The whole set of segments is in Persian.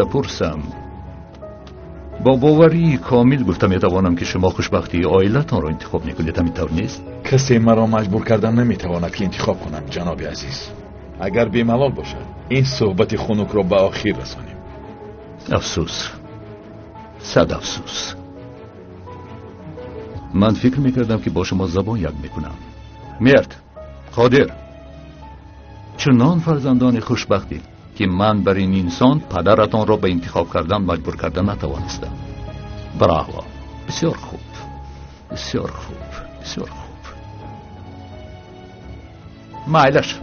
پرسم. با باوری کامل گفتم میتوانم که شما خوشبختی عائلتان را انتخاب میکنید. همینطور نیست؟ کسی مرا مجبور کردن نمیتواند که انتخاب کنم جناب عزیز. اگر بی‌ملال باشد این صحبت خنک را به آخر رسانیم. افسوس، صد افسوس. من فکر میکردم که با شما زبان یک میکنم. مرد، قادر، چنان فرزندان خوشبختی که من بر این انسان پدرتان را به انتخاب کردن مجبور کردن نتوانستم. براو، بسیار خوب، بسیار خوب، بسیار خوب. معلش،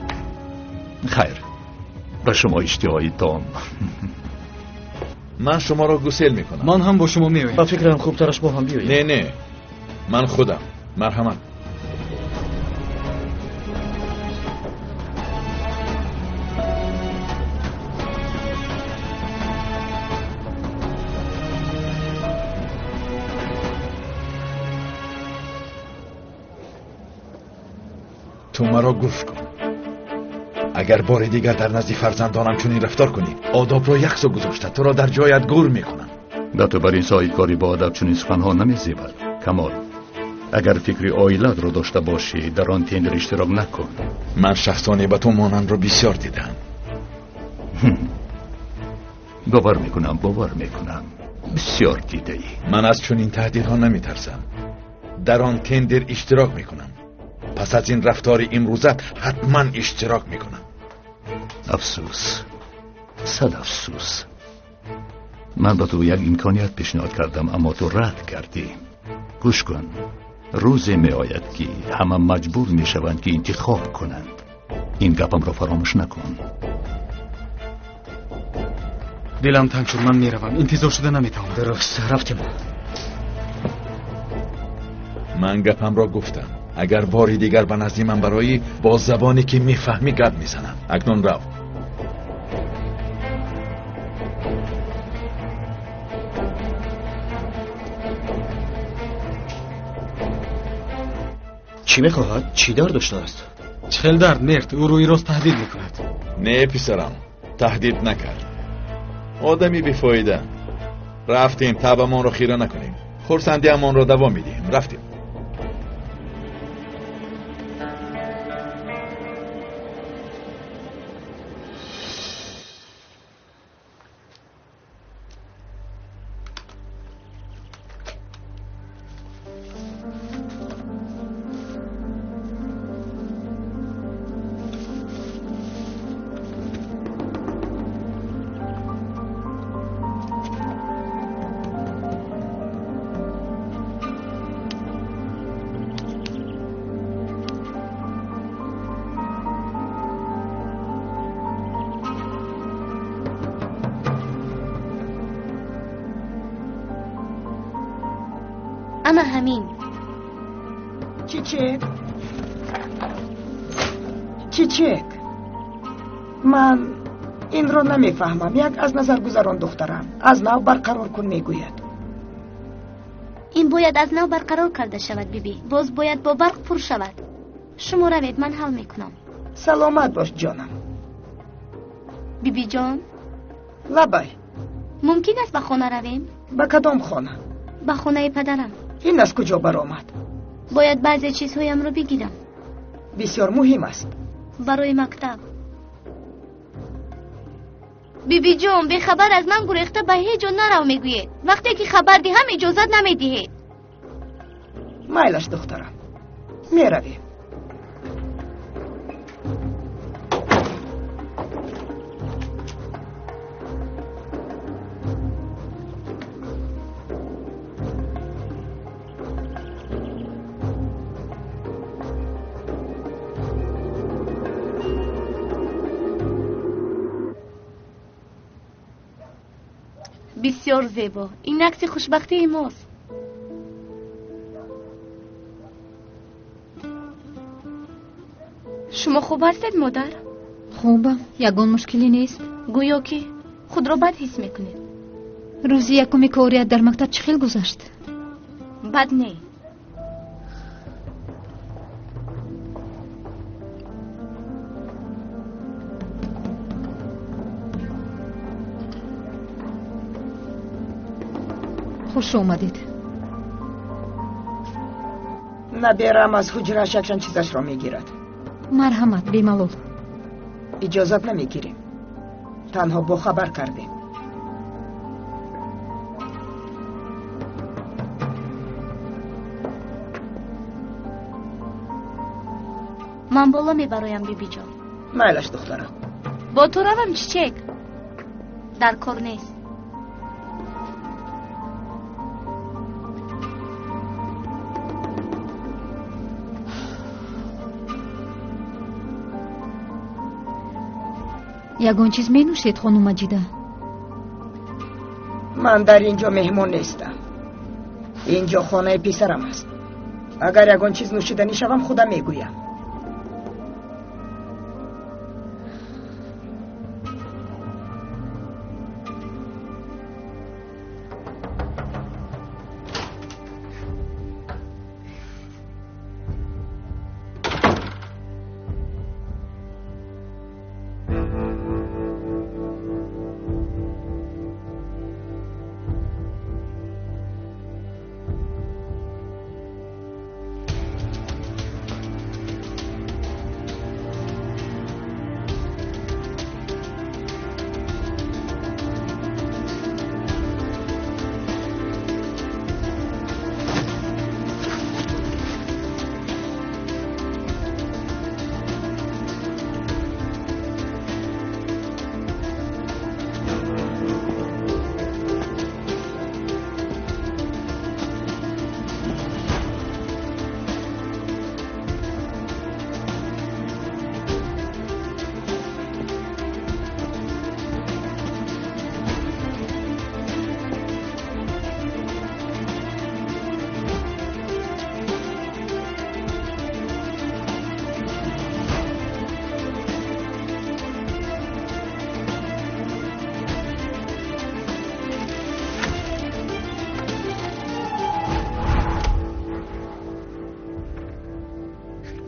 خیر، به شما اشتهایی تام. من شما را گسیل میکنم. من هم با شما میایم. با فکرم خوبترش با هم بیاییم. نه من خودم. مرحمت. تو مرا گوش کن. اگر بار دیگر در نزد فرزندانم چنین رفتار کنی، آداب را یخزا گذاشته تو را در جایت گور میکنم. به تو بر این سایه کاری با ادب چنین سخنها نمیزیبد. کمال، اگر فکری عائلت را داشته باشی در آن تندر اشتراک نکن. من شخصانه به تو مانند را بسیار دیدم. باور میکنم بسیار دیده ای. من از چنین تهدیدها نمیترسم. در آن تندر اشتراک میکنم. پس از این رفتار امروزت حتما اشتراک میکنم. افسوس، صد افسوس. من به تو یک امکانیت پیشنهاد کردم اما تو رد کردی. گوش کن، روزی می آید که همه مجبور می شوند که انتخاب کنند. این گپم را فراموش نکن. دلم تنگ شد، من میروم. انتظار شده نمیتوانم. درست، رفتیم. من گپم را گفتم. اگر باری دیگر به نزد من برایی، با زبانی که میفهمی گپ میزنم. اکنون رو. چی میخواهد؟ چی دار داشته است؟ چخل درد مرد، او روی راست تهدید میکند. نه پسرم، تهدید نکرد. آدمی بیفایده. رفتیم، تبمان را خیره نکنیم. خرسندی امان را دوام میدیم. رفتیم. اما همین. چیچک من این رو نمیفهمم. یک از نظر گذران دخترم از نو برقرار کن میگوید. این باید از نو برقرار کرده شود بیبی. باز باید با برق پر شود. شما روید، من حل میکنم. سلامت باش جانم. بیبی جان لبای ممکن است به خانه رویم؟ به کدام خانه؟ به خانه پدرم. این از کجا برآمد؟ باید بعضی چیزهایم رو بگیرم. بسیار مهم است. برای مکتب. بیبی جان به خبر از من گریخته به هیچ جا نرو میگوید. وقتی که خبر دهم اجازت نمیدهی. مایلش دخترم، میرویم. بسیار زیبا. این عکس خوشبختی ماست. شما خوب هستید مادر؟ خوبم، یگان مشکلی نیست. گویا که خود را بد حس میکنید. روزی یکمی کاریت در مکتب چه خیل گذشت؟ بد نه. خوش آمدید. نبیرم از حجرش یکشان چیزش را میگیرد. مرحمت بیمالول. اجازت نمیگیریم. تنها با خبر کردیم. من بالا میبرایم بیبی جان. مایلش دخترم. با تو روم چیچک. در کار نیست. یگان چیز می نوشید خانم مجیده؟ من در اینجا مهمان نیستم. اینجا خانه پسرم است. اگر یگان چیز نوشیدنی شوم خودم میگویم.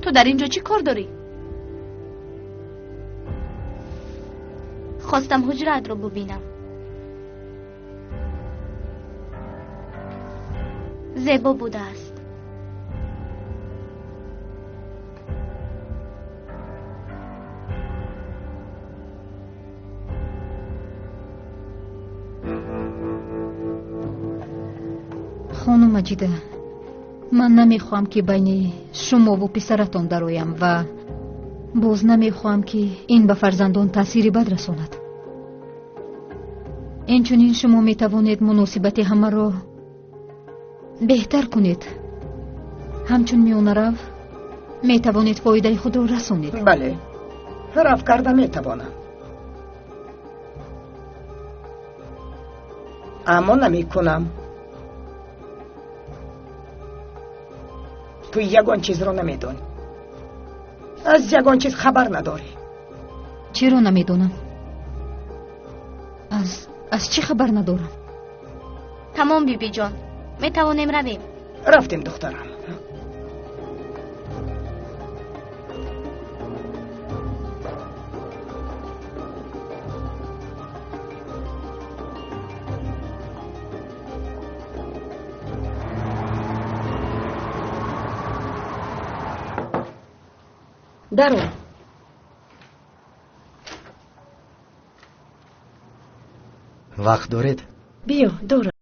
تو در اینجا چی کار داری؟ خواستم حجرت رو ببینم. زیبا بوده است. خانم مجیده، من نمیخواهم که بین شما و پسرتان درایم و باز نمیخواهم که این به فرزندان تأثیری بد رساند. اینچنین شما میتوانید مناسبت همه را بهتر کنید. همچون میانه رو میتوانید فایده خود را رسانید. بله، رفت کرده میتوانم، اما نمیکنم. تو یگان چیز رو نمیدونی. از یگان چیز خبر نداری. چرا نمیدونم؟ از چی خبر ندارم؟ تمام بیبی جان، میتوانیم رویم. رفتیم دخترم. درو وقت دارید؟ بیا دور